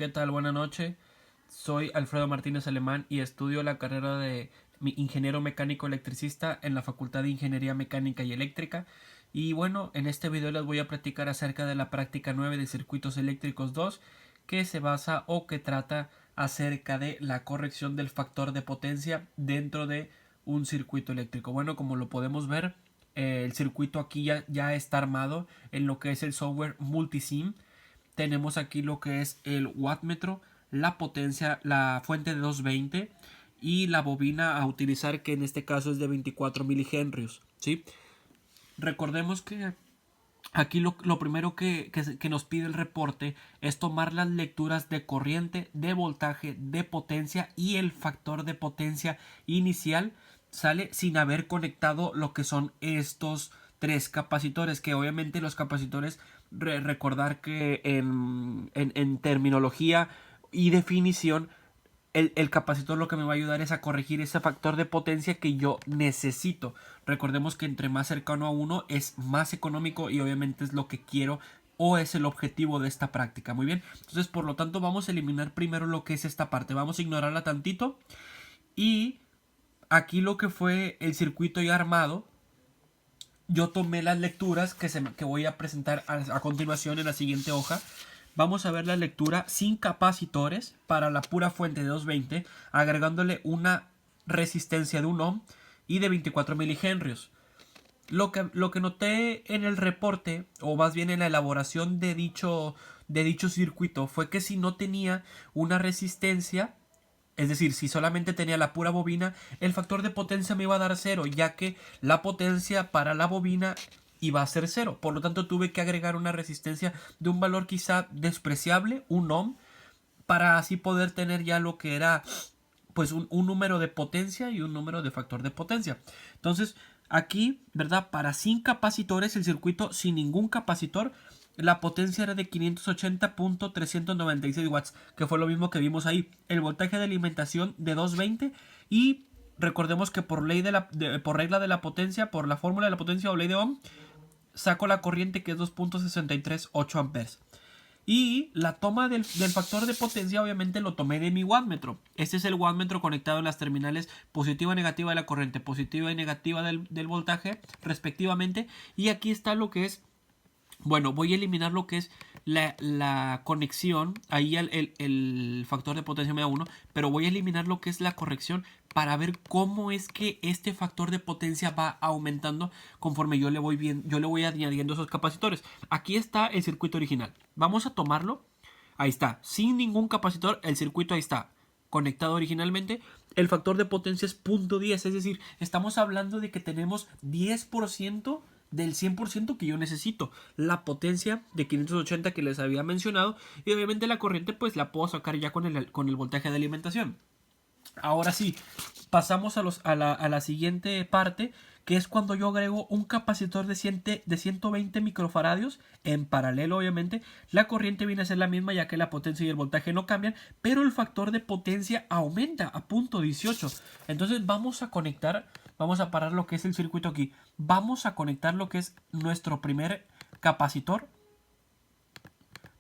¿Qué tal? Buenas noches. Soy Alfredo Martínez Alemán y estudio la carrera de ingeniero mecánico electricista en la Facultad de Ingeniería Mecánica y Eléctrica. Y bueno, en este video les voy a platicar acerca de la práctica 9 de circuitos eléctricos 2, que se basa o que trata acerca de la corrección del factor de potencia dentro de un circuito eléctrico. Bueno, como lo podemos ver, el circuito aquí ya está armado en lo que es el software Multisim. Tenemos aquí lo que es el wattmetro, la potencia, la fuente de 220 y la bobina a utilizar, que en este caso es de 24 milihenrios, ¿sí? Recordemos que aquí lo primero que nos pide el reporte es tomar las lecturas de corriente, de voltaje, de potencia y el factor de potencia inicial, sale sin haber conectado lo que son estos tres capacitores, que obviamente los capacitores, recordar que en terminología y definición, el capacitor lo que me va a ayudar es a corregir ese factor de potencia que yo necesito. Recordemos que entre más cercano a 1 es más económico y obviamente es lo que quiero o es el objetivo de esta práctica. Muy bien, entonces por lo tanto vamos a eliminar primero lo que es esta parte. Vamos a ignorarla tantito y aquí lo que fue el circuito ya armado, yo tomé las lecturas que voy a presentar a continuación en la siguiente hoja. Vamos a ver la lectura sin capacitores para la pura fuente de 220, agregándole una resistencia de 1 ohm y de 24 milihenrios. Lo que noté en el reporte, o más bien en la elaboración de dicho circuito, fue que si no tenía una resistencia, es decir, si solamente tenía la pura bobina, el factor de potencia me iba a dar 0, ya que la potencia para la bobina iba a ser 0. Por lo tanto, tuve que agregar una resistencia de un valor quizá despreciable, 1 ohm, para así poder tener ya lo que era pues un número de potencia y un número de factor de potencia. Entonces, aquí, ¿verdad? Para sin capacitores, el circuito sin ningún capacitor, la potencia era de 580.396 watts, que fue lo mismo que vimos ahí. El voltaje de alimentación de 220 y recordemos que por regla de la potencia, por la fórmula de la potencia o ley de Ohm, saco la corriente que es 2.638 amperes. Y la toma del factor de potencia obviamente lo tomé de mi wattmetro. Este es el wattmetro conectado en las terminales positiva y negativa de la corriente, positiva y negativa del voltaje respectivamente. Y aquí está lo que es, bueno, voy a eliminar lo que es la conexión. Ahí el factor de potencia me da 1, pero voy a eliminar lo que es la corrección para ver cómo es que este factor de potencia va aumentando conforme yo le voy añadiendo esos capacitores. Aquí está el circuito original. Vamos a tomarlo. Ahí está, sin ningún capacitor, el circuito ahí está conectado originalmente. El factor de potencia es 0.10, es decir, estamos hablando de que tenemos 10% del 100% que yo necesito. La potencia de 580 que les había mencionado, y obviamente la corriente pues la puedo sacar ya con el voltaje de alimentación. Ahora sí, pasamos a la siguiente parte, que es cuando yo agrego un capacitor de 120 microfaradios en paralelo. Obviamente la corriente viene a ser la misma, ya que la potencia y el voltaje no cambian, pero el factor de potencia aumenta a 0.18. Entonces vamos a parar lo que es el circuito aquí. Vamos a conectar lo que es nuestro primer capacitor.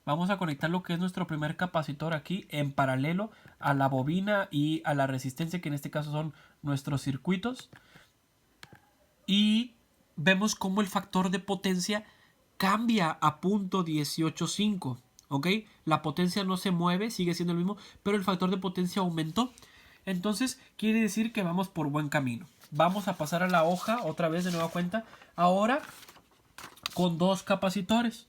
Vamos a conectar lo que es nuestro primer capacitor aquí en paralelo a la bobina y a la resistencia, que en este caso son nuestros circuitos. Y vemos cómo el factor de potencia cambia a 0.185. ¿Ok? La potencia no se mueve, sigue siendo el mismo, pero el factor de potencia aumentó. Entonces quiere decir que vamos por buen camino. Vamos a pasar a la hoja otra vez de nueva cuenta. Ahora con dos capacitores.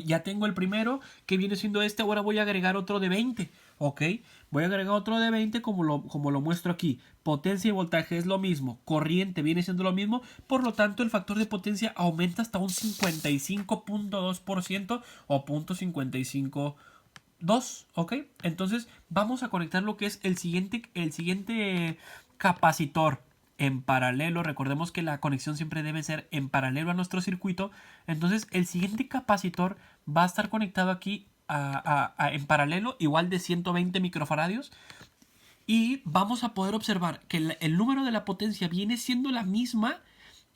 Ya tengo el primero que viene siendo este. Ahora voy a agregar otro de 20. Ok, voy a agregar otro de 20 como lo muestro aquí. Potencia y voltaje es lo mismo, corriente viene siendo lo mismo, por lo tanto el factor de potencia aumenta hasta un 55.2% o 0.552. Ok, entonces vamos a conectar lo que es el siguiente capacitor en paralelo. Recordemos que la conexión siempre debe ser en paralelo a nuestro circuito. Entonces el siguiente capacitor va a estar conectado aquí en paralelo, igual de 120 microfaradios. Y vamos a poder observar que el número de la potencia viene siendo la misma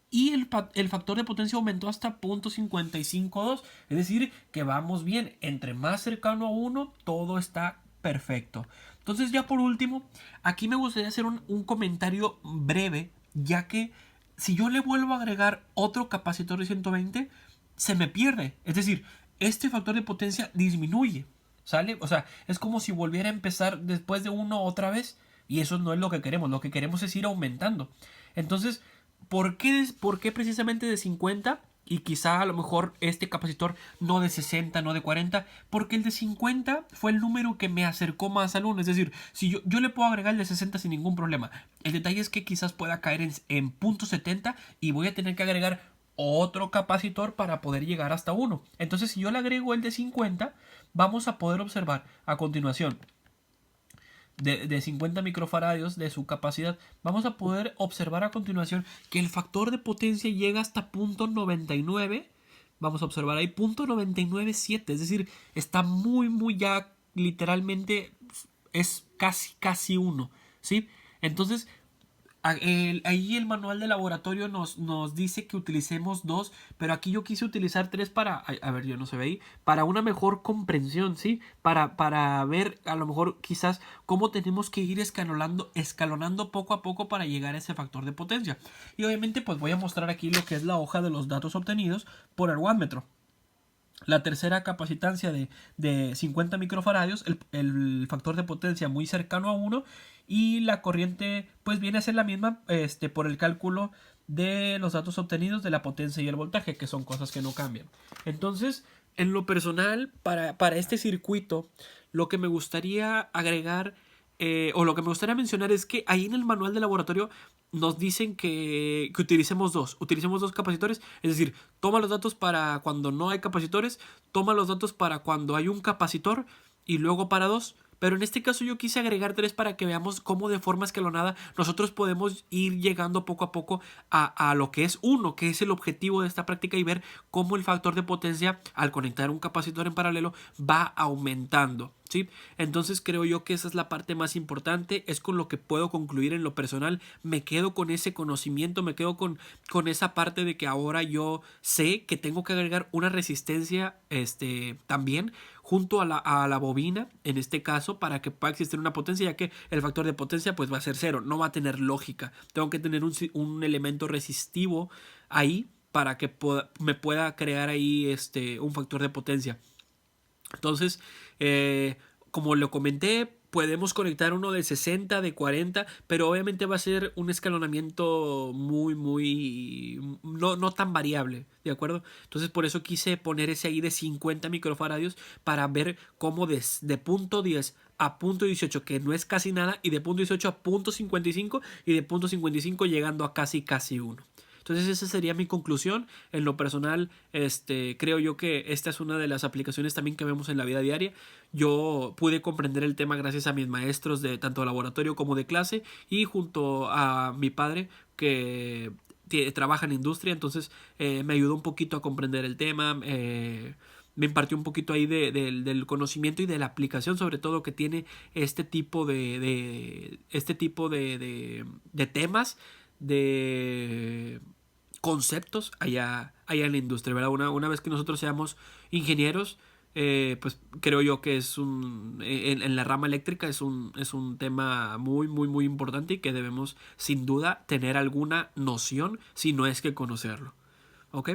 y el factor de potencia aumentó hasta 0.552. Es decir, que vamos bien. Entre más cercano a 1, todo está perfecto. Entonces, ya por último, aquí me gustaría hacer un comentario breve, ya que si yo le vuelvo a agregar otro capacitor de 120, se me pierde. Es decir, este factor de potencia disminuye. ¿Sale? O sea, es como si volviera a empezar después de uno otra vez. Y eso no es lo que queremos. Lo que queremos es ir aumentando. Entonces, ¿por qué precisamente de 50? Y quizá a lo mejor este capacitor no de 60, no de 40, porque el de 50 fue el número que me acercó más al 1. Es decir, si yo le puedo agregar el de 60 sin ningún problema. El detalle es que quizás pueda caer en punto 70 y voy a tener que agregar otro capacitor para poder llegar hasta 1. Entonces, si yo le agrego el de 50, vamos a poder observar a continuación de 50 microfaradios de su capacidad, vamos a poder observar a continuación que el factor de potencia llega hasta .99. Vamos a observar ahí .997, es decir, está muy ya literalmente es casi 1, ¿sí? Entonces, ahí el manual de laboratorio nos dice que utilicemos 2, pero aquí yo quise utilizar 3 para, a ver, yo no se ve ahí, para una mejor comprensión, ¿sí? Para ver a lo mejor quizás cómo tenemos que ir escalonando poco a poco para llegar a ese factor de potencia. Y obviamente pues voy a mostrar aquí lo que es la hoja de los datos obtenidos por el wattmetro. La tercera capacitancia de 50 microfaradios, el factor de potencia muy cercano a 1 y la corriente pues viene a ser la misma por el cálculo de los datos obtenidos de la potencia y el voltaje, que son cosas que no cambian. Entonces, en lo personal, para este circuito, lo que me gustaría agregar o lo que me gustaría mencionar es que ahí en el manual de laboratorio nos dicen que utilicemos dos capacitores, es decir, toma los datos para cuando no hay capacitores, toma los datos para cuando hay un capacitor y luego para 2. Pero en este caso yo quise agregar 3 para que veamos cómo de forma escalonada nosotros podemos ir llegando poco a poco a lo que es 1, que es el objetivo de esta práctica, y ver cómo el factor de potencia al conectar un capacitor en paralelo va aumentando, ¿sí? Entonces creo yo que esa es la parte más importante, es con lo que puedo concluir en lo personal. Me quedo con ese conocimiento, me quedo con esa parte de que ahora yo sé que tengo que agregar una resistencia también junto a la bobina, en este caso, para que pueda existir una potencia, ya que el factor de potencia pues va a ser 0, no va a tener lógica. Tengo que tener un elemento resistivo ahí para que me pueda crear ahí un factor de potencia. Entonces, como lo comenté, podemos conectar uno de 60, de 40, pero obviamente va a ser un escalonamiento no tan variable, ¿de acuerdo? Entonces por eso quise poner ese ahí de 50 microfaradios para ver cómo de punto 10 a punto 18, que no es casi nada, y de punto 18 a punto 55 y de punto 55 llegando a casi 1. Entonces esa sería mi conclusión. En lo personal, creo yo que esta es una de las aplicaciones también que vemos en la vida diaria. Yo pude comprender el tema gracias a mis maestros de tanto de laboratorio como de clase, y junto a mi padre que trabaja en industria. Entonces me ayudó un poquito a comprender el tema. Me impartió un poquito ahí del conocimiento y de la aplicación, sobre todo, que tiene este tipo de temas, de conceptos allá en la industria, ¿verdad? Una vez que nosotros seamos ingenieros, pues creo yo que en la rama eléctrica es un tema muy importante, y que debemos sin duda tener alguna noción, si no es que conocerlo. ¿Ok?